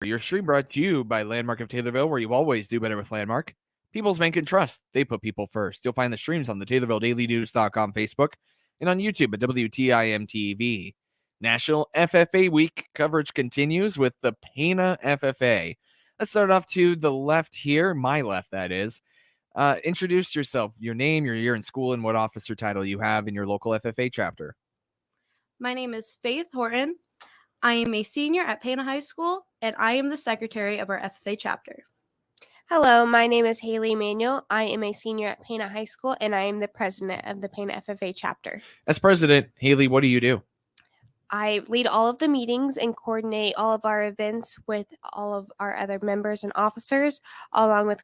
Your stream brought to you by Landmark of Taylorville, where you always do better with Landmark. People's Bank and Trust. They put people first. You'll find the streams on the TaylorvilleDailyNews.com Facebook and on YouTube at WTIM TV. National FFA Week coverage continues with the Pana FFA. Let's start off to the left here, my left, that is. Introduce yourself, your name, your year in school, and what officer title you have in your local FFA chapter. My name is Faith Horton. I am a senior at Pana High School, and I am the secretary of our FFA chapter. Hello, my name is Haley Manuel. I am a senior at Pana High School, and I am the president of the Pana FFA chapter. As president, Haley, what do you do? I lead all of the meetings and coordinate all of our events with all of our other members and officers, along with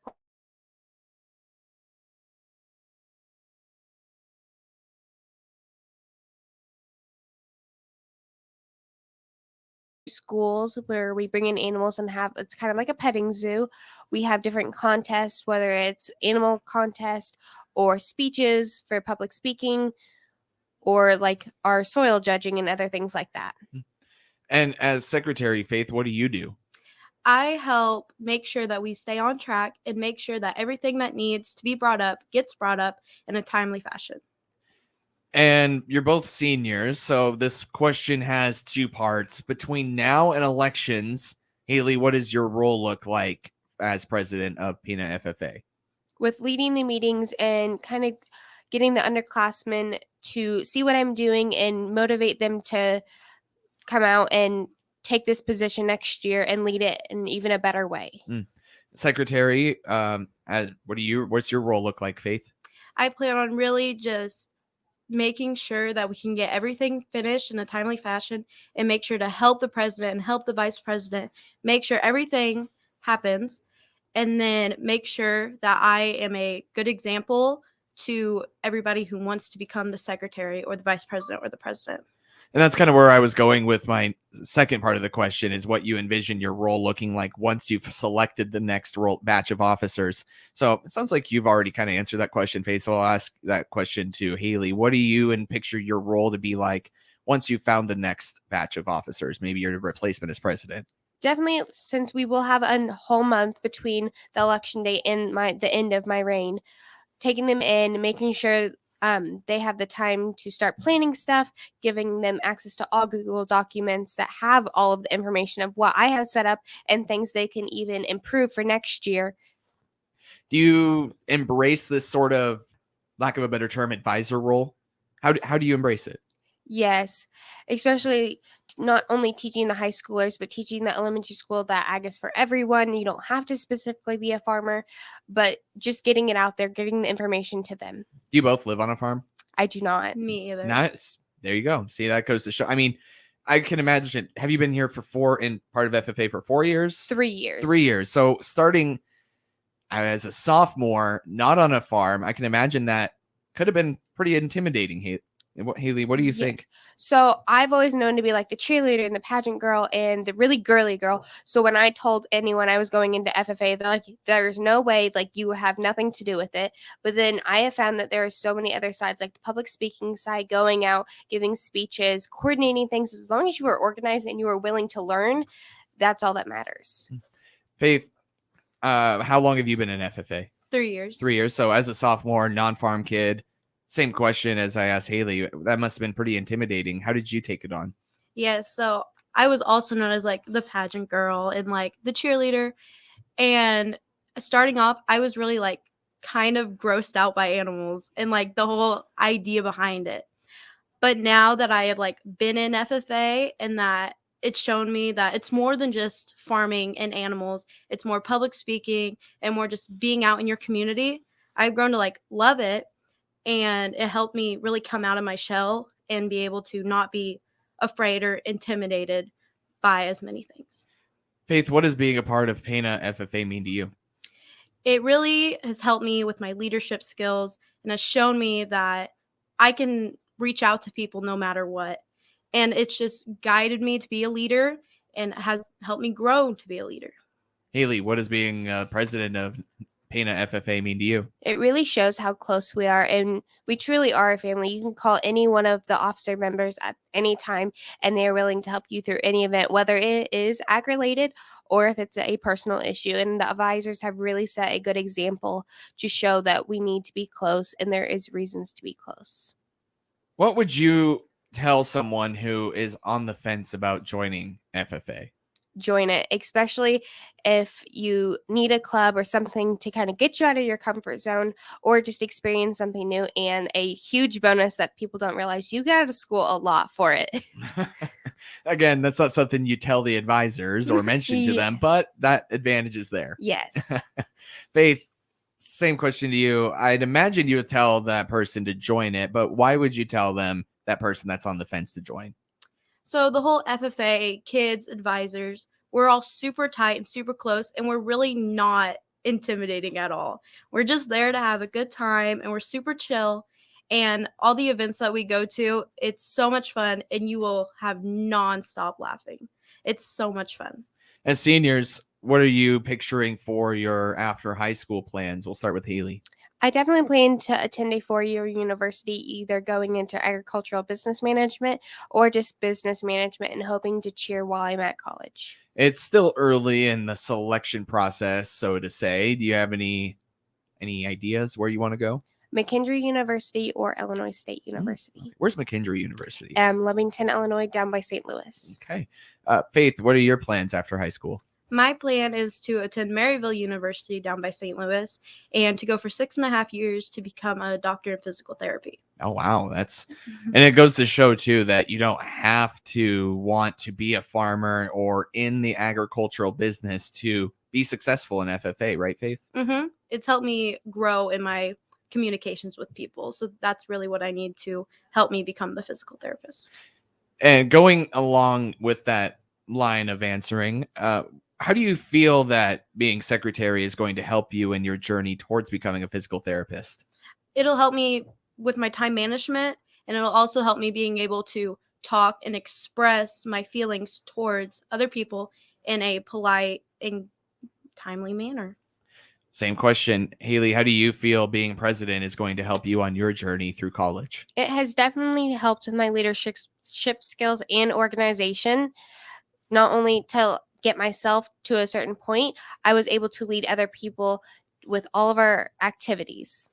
schools where we bring in animals and have, it's kind of like a petting zoo. We have different contests, whether it's animal contest or speeches for public speaking, or like our soil judging and other things like that. And as secretary, Faith, what do you do? I help make sure that we stay on track and make sure that everything that needs to be brought up gets brought up in a timely fashion. And you're both seniors, so this question has two parts. Between now and elections, Haley, what does your role look like as president of Pana FFA? With leading the meetings and kind of getting the underclassmen to see what I'm doing and motivate them to come out and take this position next year and lead it in even a better way. Secretary, what's your role look like, Faith? I plan on really just making sure that we can get everything finished in a timely fashion and make sure to help the president and help the vice president, make sure everything happens, and then make sure that I am a good example to everybody who wants to become the secretary or the vice president or the president. And that's kind of where I was going with my second part of the question, is what you envision your role looking like once you've selected the next batch of officers. So it sounds like you've already kind of answered that question, Faith. So I'll ask that question to Haley. What do you and picture your role to be like once you've found the next batch of officers, maybe your replacement as president? Definitely, since we will have a whole month between the election date and the end of my reign, taking them in, making sure they have the time to start planning stuff, giving them access to all Google documents that have all of the information of what I have set up and things they can even improve for next year. Do you embrace this sort of, lack of a better term, advisor role? How do you embrace it? Yes, especially not only teaching the high schoolers, but teaching the elementary school that ag is for everyone. You don't have to specifically be a farmer, but just getting it out there, getting the information to them. Do you both live on a farm? I do not. Me either. Nice. There you go. See, that goes to show. I mean, I can imagine. Have you been here for part of FFA for 4 years? 3 years. 3 years. So starting as a sophomore, not on a farm, I can imagine that could have been pretty intimidating. Haley, what do you think? So I've always known to be like the cheerleader and the pageant girl and the really girly girl. So when I told anyone I was going into FFA, they're like, there's no way, like, you have nothing to do with it. But then I have found that there are so many other sides, like the public speaking side, going out, giving speeches, coordinating things. As long as you are organized and you are willing to learn, that's all that matters. Faith, how long have you been in FFA? 3 years. 3 years. So as a sophomore, non-farm kid, same question as I asked Haley. That must have been pretty intimidating. How did you take it on? Yes, so I was also known as like the pageant girl and like the cheerleader. And starting off, I was really like kind of grossed out by animals and like the whole idea behind it. But now that I have like been in FFA and that it's shown me that it's more than just farming and animals, it's more public speaking and more just being out in your community, I've grown to like love it. And it helped me really come out of my shell and be able to not be afraid or intimidated by as many things. Faith, what does being a part of Pana FFA mean to you? It really has helped me with my leadership skills and has shown me that I can reach out to people no matter what. And it's just guided me to be a leader and has helped me grow to be a leader. Haley, what does being president of Pana FFA mean to you? It really shows how close we are, and we truly are a family. You can call any one of the officer members at any time, and they are willing to help you through any event, whether it is ag-related or if it's a personal issue. And the advisors have really set a good example to show that we need to be close, and there is reasons to be close. What would you tell someone who is on the fence about joining FFA? Join it, especially if you need a club or something to kind of get you out of your comfort zone or just experience something new. And a huge bonus that people don't realize, you get out of school a lot for it. Again, that's not something you tell the advisors or mention to them, but that advantage is there. Yes. Faith, same question to you. I'd imagine you would tell that person to join it, but why would you tell them, that person that's on the fence, to join? So the whole FFA, kids, advisors, we're all super tight and super close, and we're really not intimidating at all. We're just there to have a good time, and we're super chill. And all the events that we go to, it's so much fun, and you will have nonstop laughing. It's so much fun. As seniors, what are you picturing for your after high school plans? We'll start with Haley. I definitely plan to attend a 4-year university, either going into agricultural business management or just business management, and hoping to cheer while I'm at college. It's still early in the selection process, so to say. Do you have any ideas where you want to go? McKendree University or Illinois State University. Where's McKendree University? Lovington, Illinois, down by St. Louis. Okay. Faith, what are your plans after high school? My plan is to attend Maryville University down by St. Louis and to go for 6.5 years to become a doctor in physical therapy. Oh, wow. And it goes to show too that you don't have to want to be a farmer or in the agricultural business to be successful in FFA, right, Faith? Mm-hmm. It's helped me grow in my communications with people. So that's really what I need to help me become the physical therapist. And going along with that line of answering, how do you feel that being secretary is going to help you in your journey towards becoming a physical therapist? It'll help me with my time management, and it'll also help me being able to talk and express my feelings towards other people in a polite and timely manner. Same question. Haley, how do you feel being president is going to help you on your journey through college? It has definitely helped with my leadership skills and organization. Not only to get myself to a certain point, I was able to lead other people with all of our activities.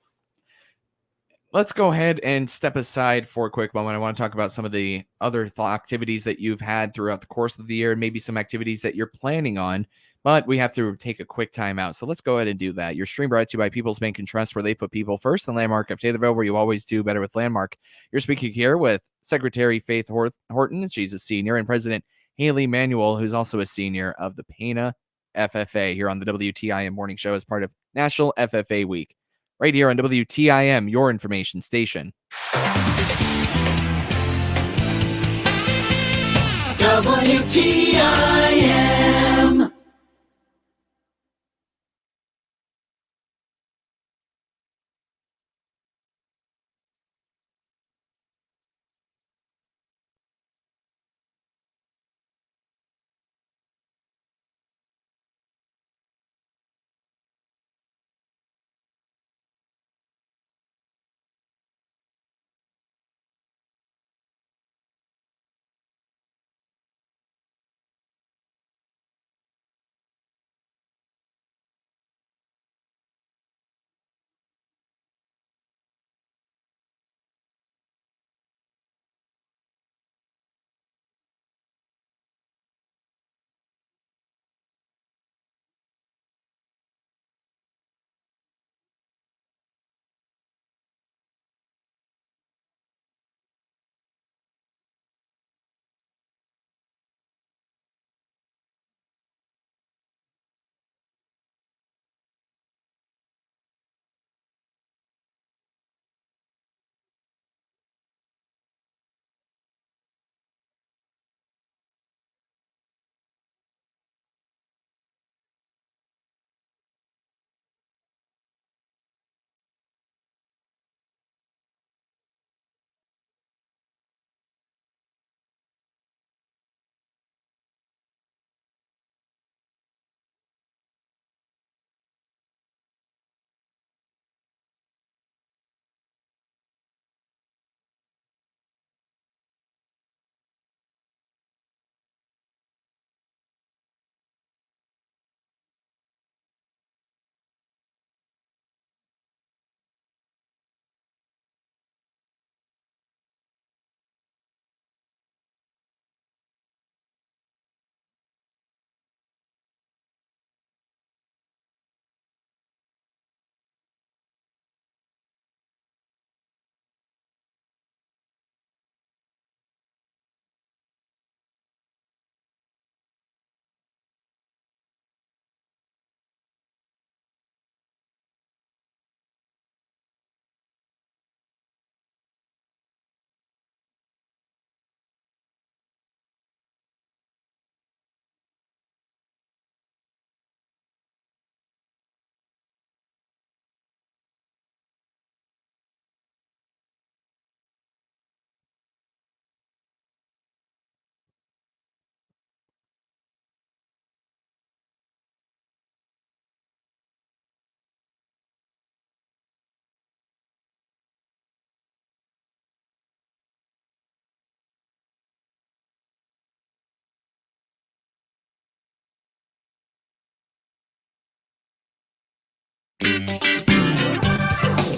Let's go ahead and step aside for a quick moment. I want to talk about some of the other activities that you've had throughout the course of the year, and maybe some activities that you're planning on, but we have to take a quick time out. So let's go ahead and do that. Your stream brought to you by People's Bank and Trust, where they put people first, and Landmark of Taylorville, where you always do better with Landmark. You're speaking here with Secretary Faith Horton. She's a senior, and President Haley Manuel, who's also a senior of the Pana FFA, here on the WTIM Morning Show as part of National FFA Week. Right here on WTIM, your information station. WTIM.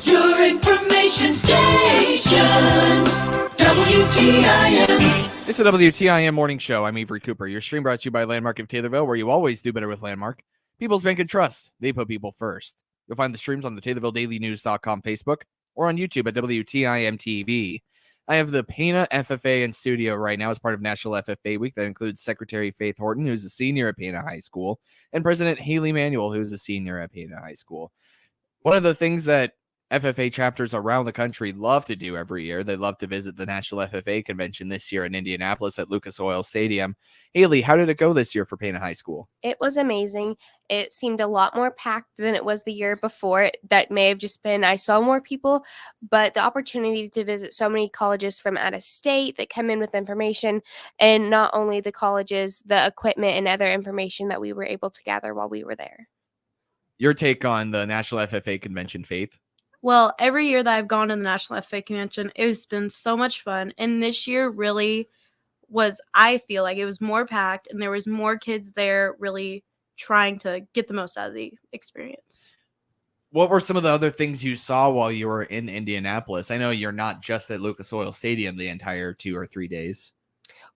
Your information station, WTIM. It's a WTIM morning show. I'm Avery Cooper. Your stream brought to you by Landmark of Taylorville, where you always do better with Landmark. People's Bank and Trust. They put people first. You'll find the streams on the TaylorvilleDailyNews.com Facebook or on YouTube at WTIM TV. I have the Pana FFA in studio right now as part of National FFA Week. That includes Secretary Faith Horton, who's a senior at Pana High School, and President Haley Manuel, who's a senior at Pana High School. One of the things that FFA chapters around the country love to do every year, they love to visit the National FFA Convention this year in Indianapolis at Lucas Oil Stadium. Haley, how did it go this year for Pana High School? It was amazing. It seemed a lot more packed than it was the year before. That may have just been I saw more people, but the opportunity to visit so many colleges from out of state that come in with information, and not only the colleges, the equipment and other information that we were able to gather while we were there. Your take on the National FFA Convention, Faith? Well, every year that I've gone to the National FA Convention, it's been so much fun. And this year really was, I feel like it was more packed and there was more kids there really trying to get the most out of the experience. What were some of the other things you saw while you were in Indianapolis? I know you're not just at Lucas Oil Stadium the entire 2 or 3 days.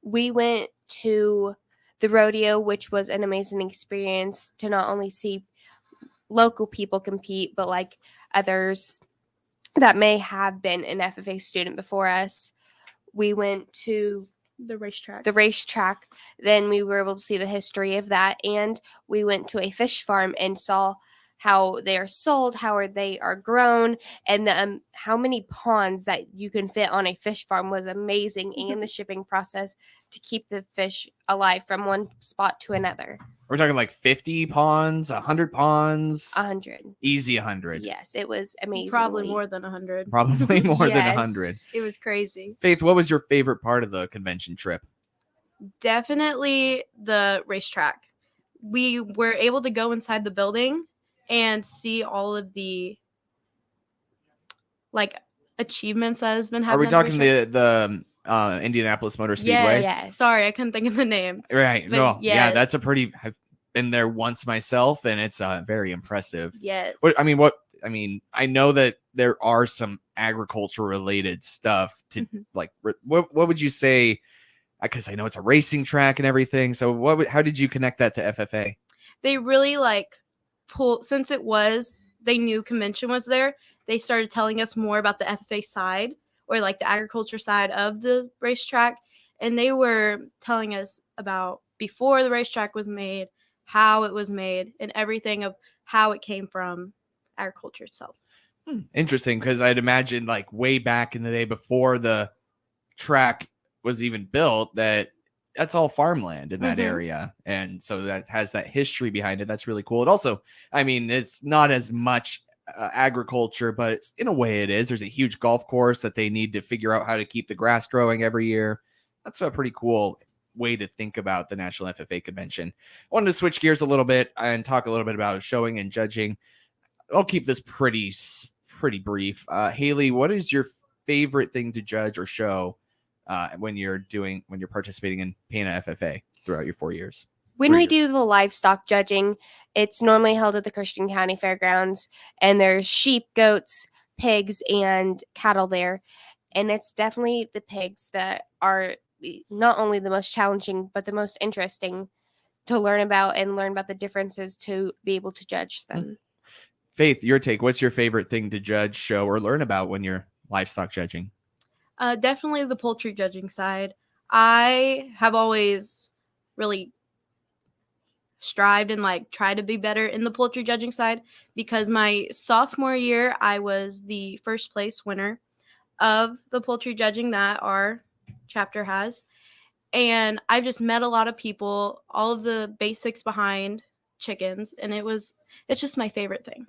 We went to the rodeo, which was an amazing experience to not only see local people compete, but like others that may have been an FFA student before us. We went to The racetrack. Then we were able to see the history of that, and we went to a fish farm and saw how they are sold, how they are grown, and how many ponds that you can fit on a fish farm was amazing, and the shipping process to keep the fish alive from one spot to another. We're talking like 50 ponds, 100 ponds, 100. Easy 100. Yes, it was amazing. Probably more than 100. Probably more than 100. Yes. It was crazy. Faith, what was your favorite part of the convention trip? Definitely the racetrack. We were able to go inside the building and see all of the like achievements that has been Are we happening. talking the Indianapolis Motor Speedway? Yes. Sorry, I couldn't think of the name. Right. But No. Yeah, yes. that's I've been there once myself, and it's very impressive. Yes. I know that there are some agriculture related stuff to like. What would you say? Because I know it's a racing track and everything. So how did you connect that to FFA? They really since they knew convention was there, they started telling us more about the FFA side or like the agriculture side of the racetrack. And they were telling us about before the racetrack was made, how it was made, and everything of how it came from agriculture itself. Interesting, because I'd imagine like way back in the day before the track was even built, that's all farmland in that area. And so that has that history behind it. That's really cool. It also, it's not as much agriculture, but it's, in a way it is. There's a huge golf course that they need to figure out how to keep the grass growing every year. That's a pretty cool way to think about the National FFA Convention. I wanted to switch gears a little bit and talk a little bit about showing and judging. I'll keep this pretty brief. Haley, what is your favorite thing to judge or show when you're participating in Pana FFA throughout your 4 years? When we do the livestock judging, it's normally held at the Christian County Fairgrounds, and there's sheep, goats, pigs, and cattle there. And it's definitely the pigs that are not only the most challenging, but the most interesting to learn about the differences to be able to judge them. Faith, your take. What's your favorite thing to judge, show, or learn about when you're livestock judging? Definitely the poultry judging side. I have always really strived and tried to be better in the poultry judging side, because my sophomore year I was the first place winner of the poultry judging that our chapter has, and I've just met a lot of people, all of the basics behind chickens, and it's just my favorite thing.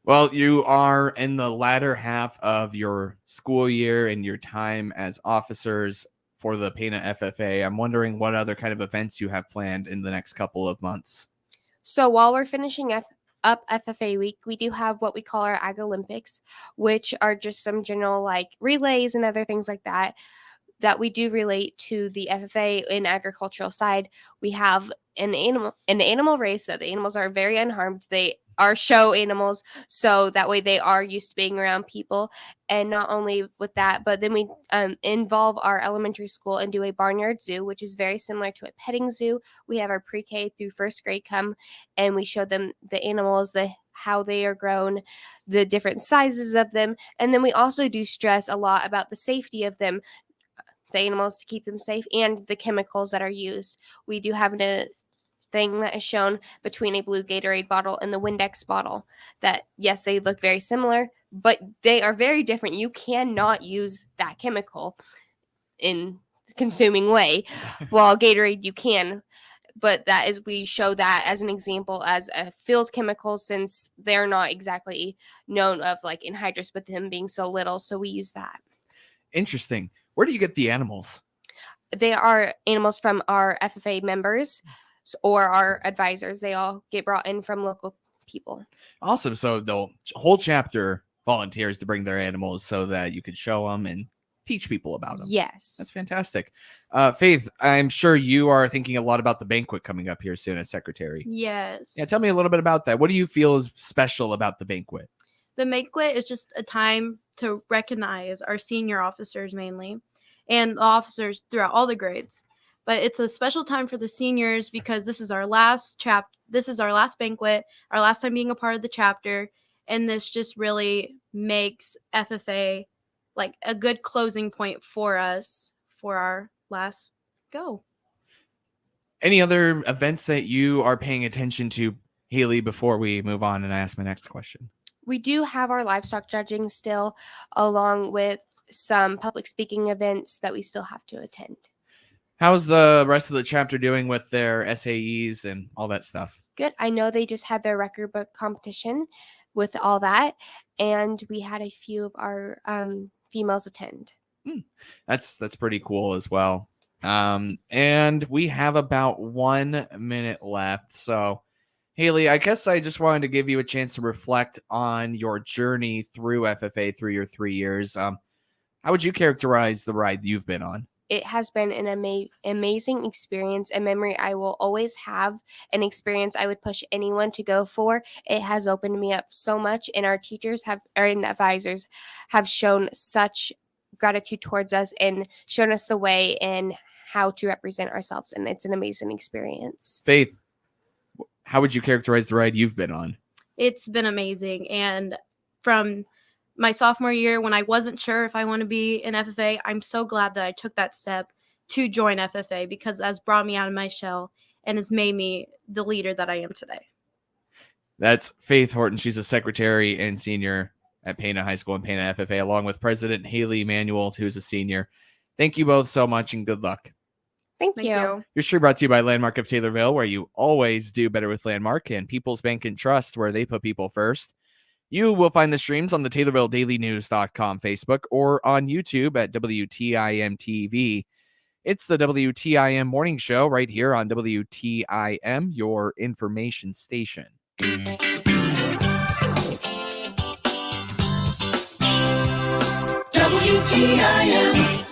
Well, you are in the latter half of your school year and your time as officers for the Pana FFA. I'm wondering what other kind of events you have planned in the next couple of months. So while we're finishing up FFA week, we do have what we call our Ag Olympics, which are just some general relays and other things like that. that we do relate to the FFA in agricultural side. We have an animal race that the animals are very unharmed. They are show animals, so that way they are used to being around people. And not only with that, but then we involve our elementary school and do a barnyard zoo, which is very similar to a petting zoo. We have our pre-K through first grade come, and we show them the animals, how they are grown, the different sizes of them, and then we also do stress a lot about the safety of them, the animals, to keep them safe, and the chemicals that are used. We do have a thing that is shown between a blue Gatorade bottle and the Windex bottle, that yes, they look very similar, but they are very different. You cannot use that chemical in consuming way, while Gatorade you can. But that is, we show that as an example as a field chemical, since they're not exactly known of like anhydrous, but them being so little, so we use that. Interesting. Where do you get the animals? They are animals from our FFA members or our advisors. They all get brought in from local people. Awesome. So the whole chapter volunteers to bring their animals so that you could show them and teach people about them. Yes. That's fantastic. Faith, I'm sure you are thinking a lot about the banquet coming up here soon as secretary. Yes. Yeah, tell me a little bit about that. What do you feel is special about the banquet? The banquet is just a time to recognize our senior officers mainly, and the officers throughout all the grades. But it's a special time for the seniors because this is our last this is our last banquet, our last time being a part of the chapter, and this just really makes FFA like a good closing point for us for our last go. Any other events that you are paying attention to, Haley, before we move on and I ask my next question? We do have our livestock judging still, along with some public speaking events that we still have to attend. How's the rest of the chapter doing with their SAEs and all that stuff? Good. I know they just had their record book competition with all that, and we had a few of our females attend. That's pretty cool as well. And we have about 1 minute left. So, Haley, I guess I just wanted to give you a chance to reflect on your journey through FFA through your 3 years. How would you characterize the ride you've been on? It has been an amazing experience, a memory I will always have, an experience I would push anyone to go for. It has opened me up so much, and our teachers and advisors have shown such gratitude towards us and shown us the way and how to represent ourselves, and it's an amazing experience. Faith, how would you characterize the ride you've been on? It's been amazing, and from my sophomore year, when I wasn't sure if I want to be in FFA, I'm so glad that I took that step to join FFA because that's brought me out of my shell and has made me the leader that I am today. That's Faith Horton. She's a secretary and senior at Pana High School and Pana FFA, along with President Haley Emanuel, who's a senior. Thank you both so much and good luck. Thank Thank you. you. Your stream brought to you by Landmark of Taylorville, where you always do better with Landmark, and People's Bank and Trust, where they put people first. You will find the streams on the TaylorvilleDailyNews.com Facebook or on YouTube at WTIM TV. It's the WTIM Morning Show right here on WTIM, your information station. WTIM.